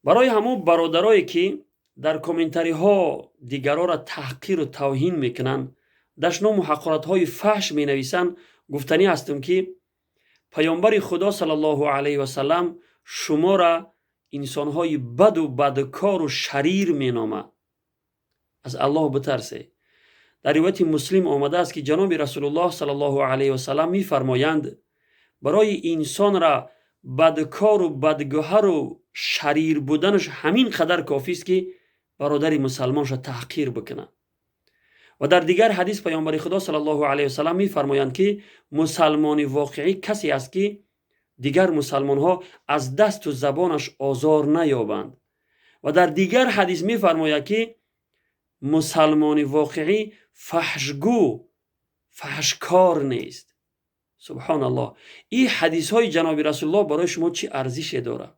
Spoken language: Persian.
برای همون برادرایی که در کامنتاری ها دیگران را تحقیر و توهین میکنن، دشنام و حقارت های فحش می نویسن، گفتنی هستم که پیامبر خدا صلی الله علیه و سلم شما را انسان های بد و بدکار و شریر می نامه. از الله بترسه. در روایت مسلم آمده است که جناب رسول الله صلی الله علیه و سلم می فرمایند برای انسان را بدکار و بدگوهر و شریر بودنش همین قدر کافی است که برادر مسلمانش تحقیر بکنه. و در دیگر حدیث پیامبر خدا صلی الله علیه و سلم می فرمایند که مسلمان واقعی کسی است که دیگر مسلمان ها از دست و زبانش آزار نیابند. و در دیگر حدیث می فرماید که مسلمان واقعی فحشگو، فحشکار نیست. سبحان الله. این حدیث های جناب رسول الله برای شما چی ارزش داره؟